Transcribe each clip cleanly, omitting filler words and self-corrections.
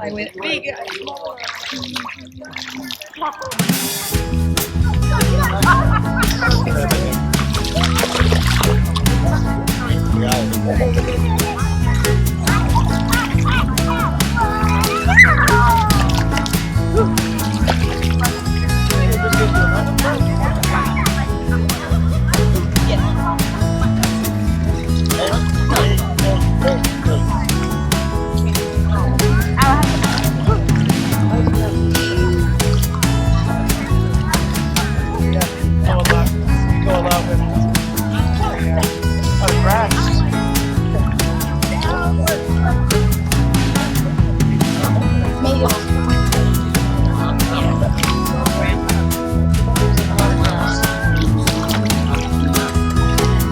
I went big.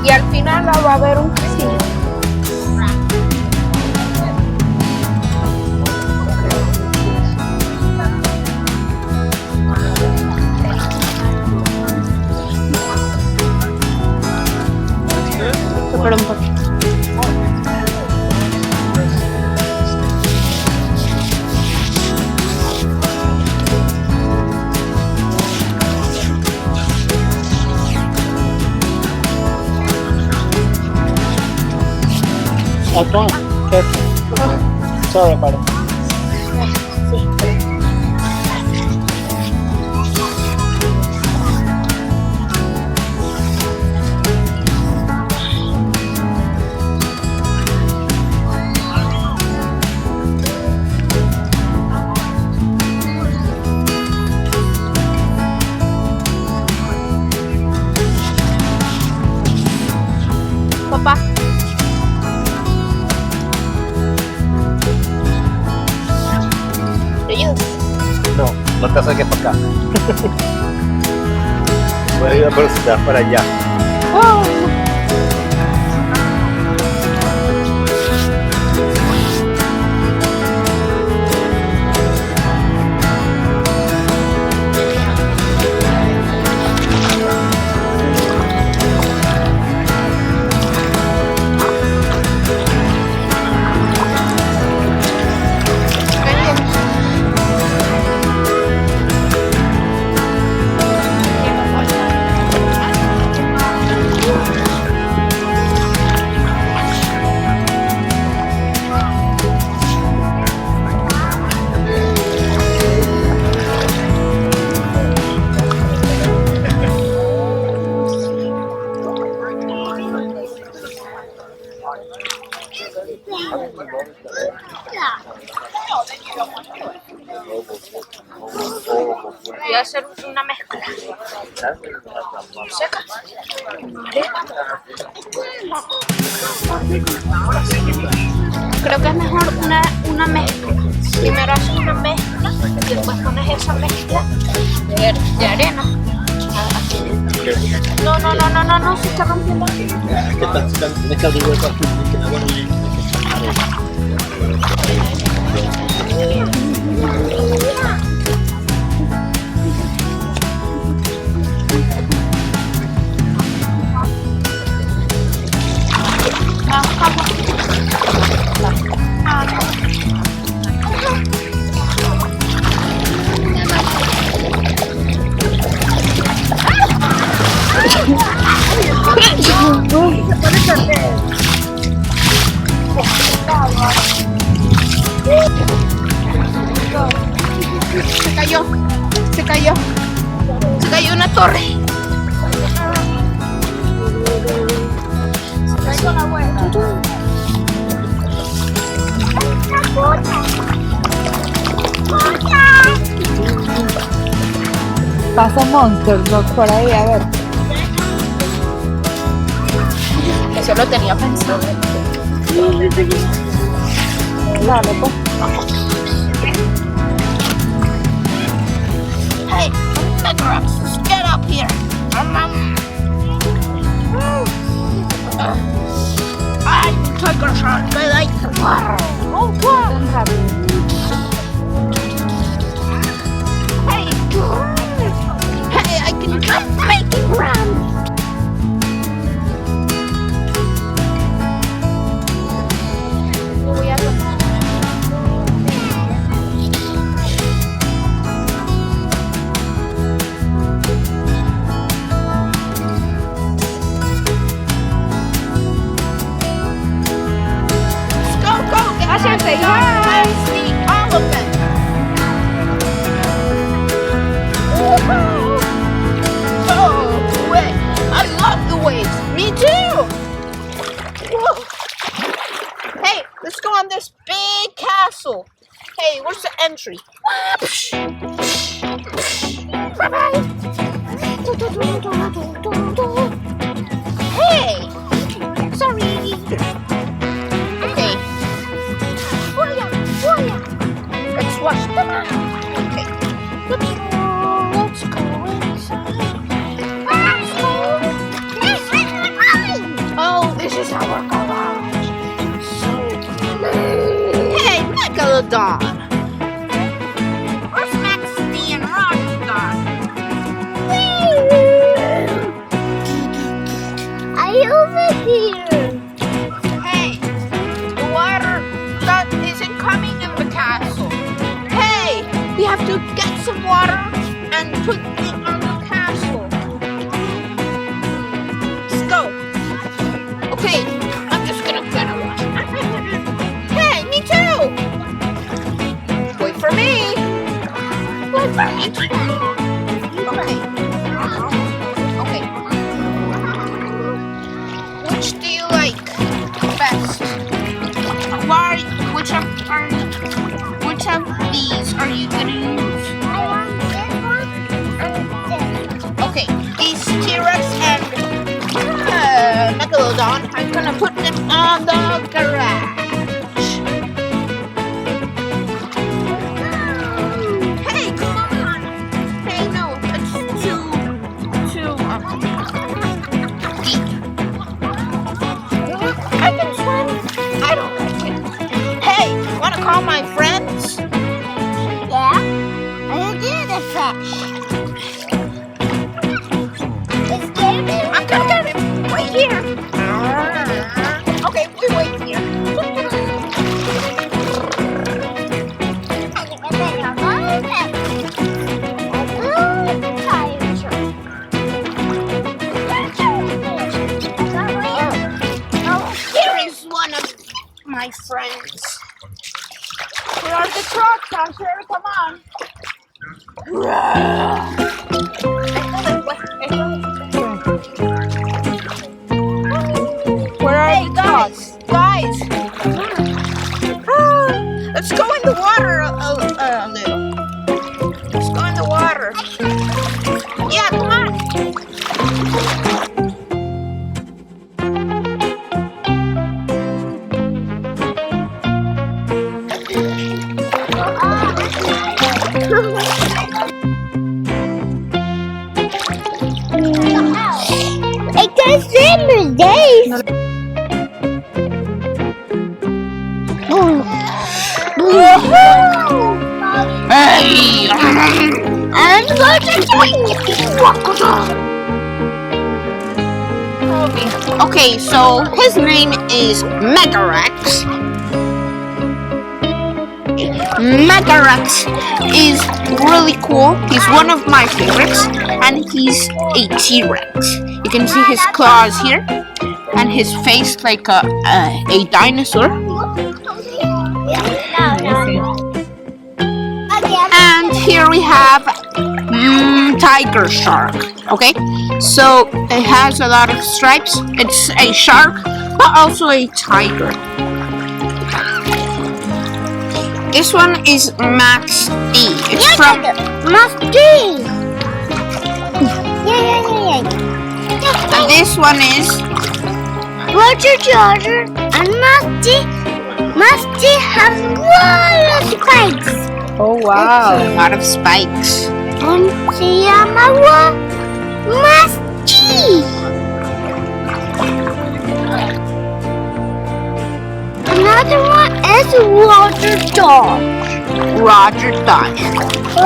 Y al final va a haber un casino. Espera un poquito. Antoine, careful. Sorry about it. Papá. No, no te acerques para acá. Puedes ir a velocidad para allá. Oh. Voy a hacer una mezcla. Seca. Creo que es mejor una mezcla. Primero haces una mezcla y después pones esa mezcla de arena. No, se está rompiendo. Tienes que abrir el aquí, que la buena Se cayó una torre. Se cayó la vuelta. Pasa Monster Dog por ahí, a ver. Eso lo tenía pensado. Dale, pues. Hey, Megalodon, get up here. Ay, tigers are good. I can Tan rápido. Hey, I can just make it run. Voy a tomar. Where's the entry? Bye-bye. Hey! Sorry. Okay. Let's wash them out. Okay. Let's go inside. Oh, this is our garage. So hey, Megalodon. Where's Maxie and Megalodon? Are you over here? Hey, the water that isn't coming in the castle. Hey, we have to get some water and put it on the castle. Let's go. Okay, I'm just gonna get a wash. Hey, me too. Wait for me. Wait for me. Okay. Okay. Which do you like best? Which of these are you gonna use? I want this one and this. Okay, these T-Rex and Megalodon, I'm gonna put them on the garage. Hey, come on! Hey, no, it's too deep. I can swim. I don't like it. Hey, wanna call my friends? Yeah? I do the fish. It's David. I'm gonna get him. Wait here. Okay, we wait here. Here is one of my friends. Where are the trucks, Asher? Come on. Where are the dogs? Guys! Let's go in the water a little. Let's go in the water. Yeah, come on. It can swim for days. Hey! I'm going to Okay, so his name is Megarex. Megarex is really cool. He's one of my favorites, and he's a T-Rex. You can see his claws here, and his face like a dinosaur. And here we have tiger shark. Okay, so it has a lot of stripes. It's a shark, but also a tiger. This one is Max D. It's from Max D. Yeah. and this one is Roger Georgia and Max D has a lot of spikes. Oh wow. a lot of spikes. And se llama Max D. Another one is Roger Dodge. Roger Dodge.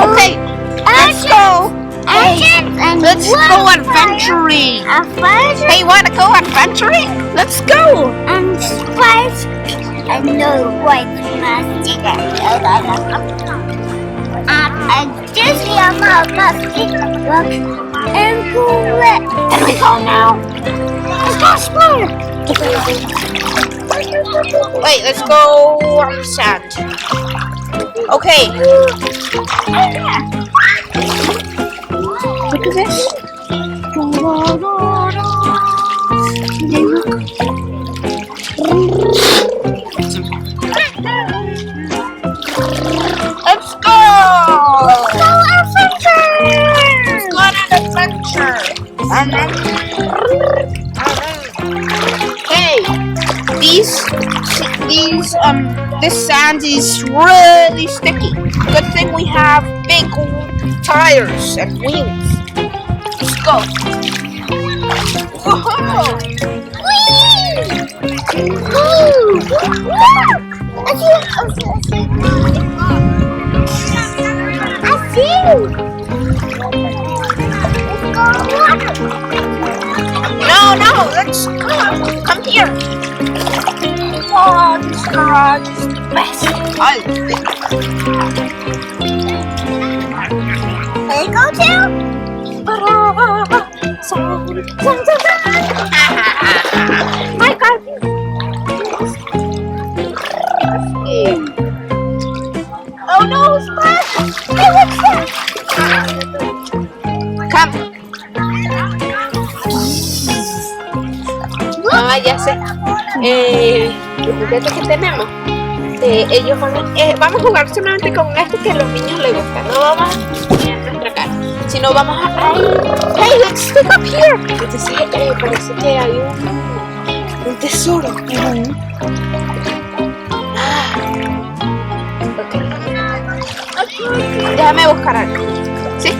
Okay, let's go. Let's go adventuring. Hey, wanna go adventuring? Let's go. And spice and no white mastic and this yama mastic and correct. And we go now. Let's go explore. Wait, let's go on the sand. Okay. Look at this. Hey, this sand is really sticky. Good thing we have big tires and wheels. Let's go. Whoa! No, let's come here. Oh, this garage is the best. I think. Can you go too? My God. Oh no, Splash! Hey, what's that? Come. Ah, ya sé. El juguete que tenemos. Ellos vamos a jugar solamente con esto que a los niños les gusta. No vamos a poner nuestra cara, sino vamos a... Hey, let's stick up here. Parece que hay un tesoro. Déjame buscar algo. ¿Sí?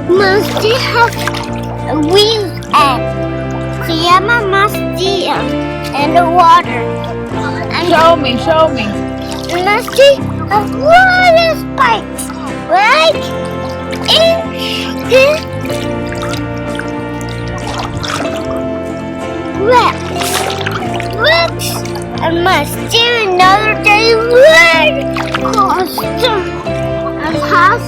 Musty has wheels and se llama Musty in the water. And Show me. Musty has water spikes right in his Rex and Musty another day red coaster and has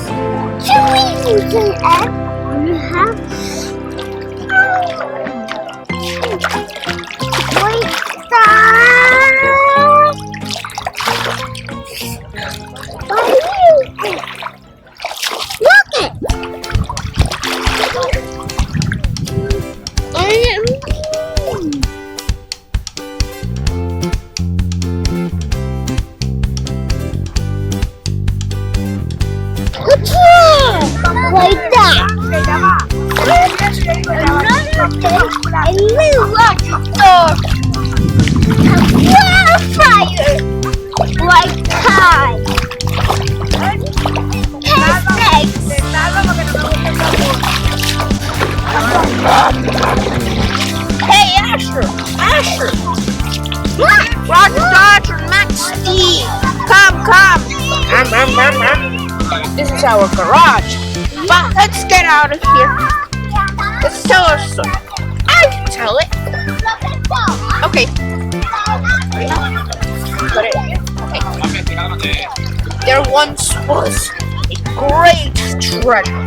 two wheels in it and have wait what are you? Look it! Like that. Another day, a new rocket store. A wildfire. Like time. Hey, Asher! Roger Dodger, Max Steve! Come! This is our garage. But let's get out of here. Let's tell our story. I can tell it. Okay. There once was a great treasure.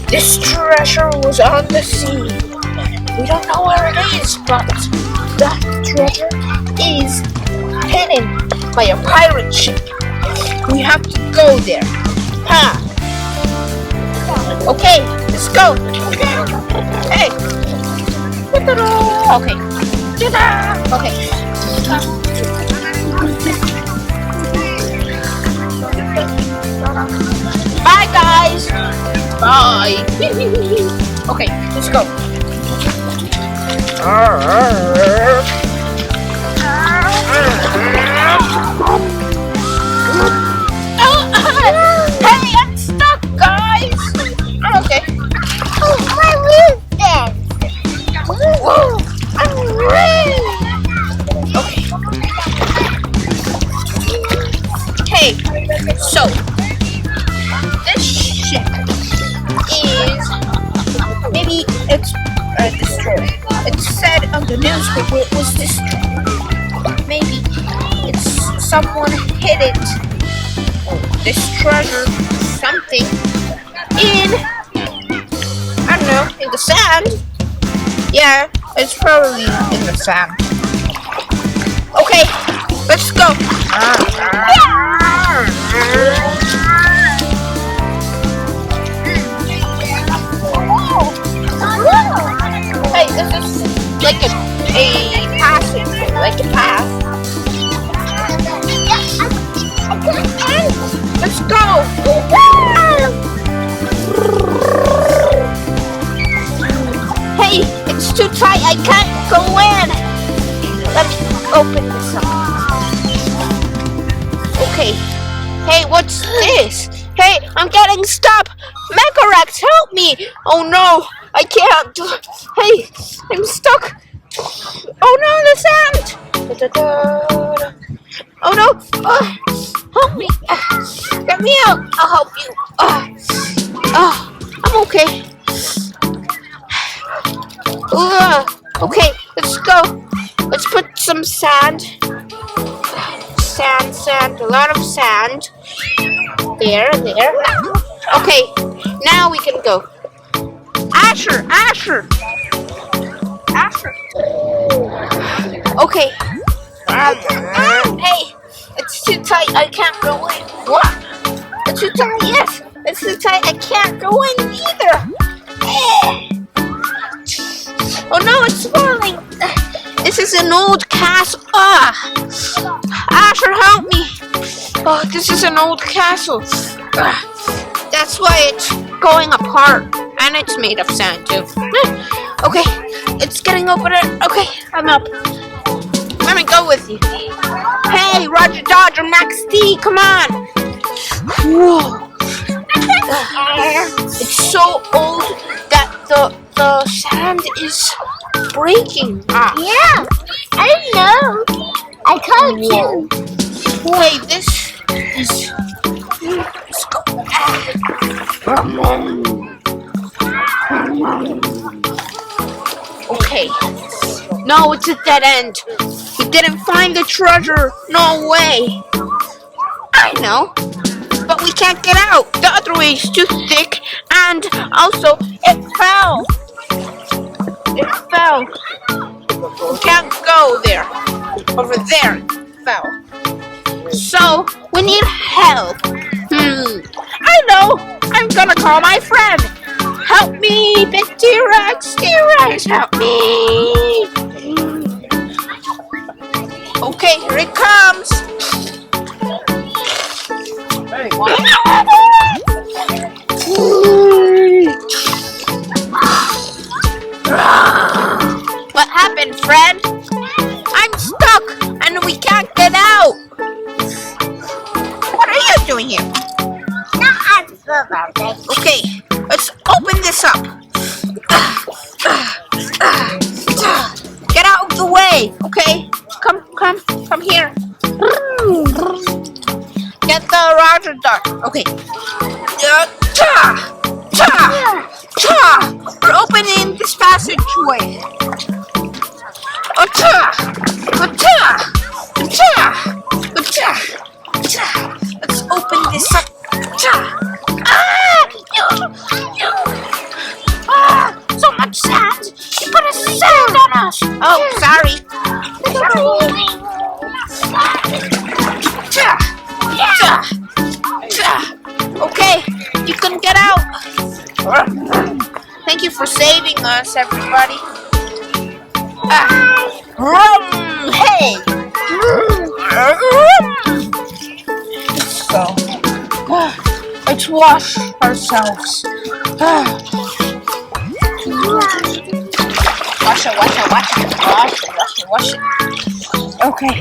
This treasure was on the sea. We don't know where it is, but that treasure is hidden by a pirate ship. We have to go there. Okay, let's go. Hey. Okay. Okay. Bye, guys. Bye. Okay, let's go. Hey, I'm stuck, guys. Okay. Oh, my wheels then. Whoa, I'm ready. Okay. Hey, so this ship is maybe it's destroyed. It said on the newspaper it was destroyed. Maybe it's someone hid it. This treasure, something in, I don't know, in the sand. Yeah, it's probably in the sand. Okay, let's go. Hey, this is like a passage, like a path. Let's go. open this up. Okay. Hey, what's this? Hey, I'm getting stuck. Megarex, help me. Oh no, I can't. Hey, I'm stuck. Oh no, the sand. Da-da-da. Oh no. Help me. Get me out. I'll help you. I'm okay. Okay, let's go. Let's put some sand. Sand, a lot of sand. There. Okay, now we can go. Asher. Okay. Hey, it's too tight. I can't go in. What? It's too tight. Yes, it's too tight. I can't go in either. Oh no, it's falling. This is an old castle. Asher, help me. Oh, this is an old castle. That's why it's going apart. And it's made of sand too. Okay, it's getting opener. Okay, I'm up. Let me go with you. Hey, Roger Dodger Max D, come on. Whoa. It's so old that the sand is breaking off. Yeah, I know. I caught you. Hey, this is... Let's go. Okay. No, it's a dead end. We didn't find the treasure. No way. I know. But we can't get out. The other way is too thick. And also, it fell. It fell. We can't go there. Over there, it fell. So, we need help. I know. I'm gonna call my friend. Help me, big T-Rex. T-Rex, help me. Okay, here it comes. Hey, What happened, friend? I'm stuck and we can't get out. What are you doing here? Okay, let's open this up. Get out of the way, okay? Come here. Get the Roger Duck. Okay. We're opening this passageway. Let's open this up. So much sand. You put a sand on us. Oh, sorry. Okay, you can get out. Thank you for saving us, everybody. Hey. Let's go. Let's wash ourselves. Wash it. Okay.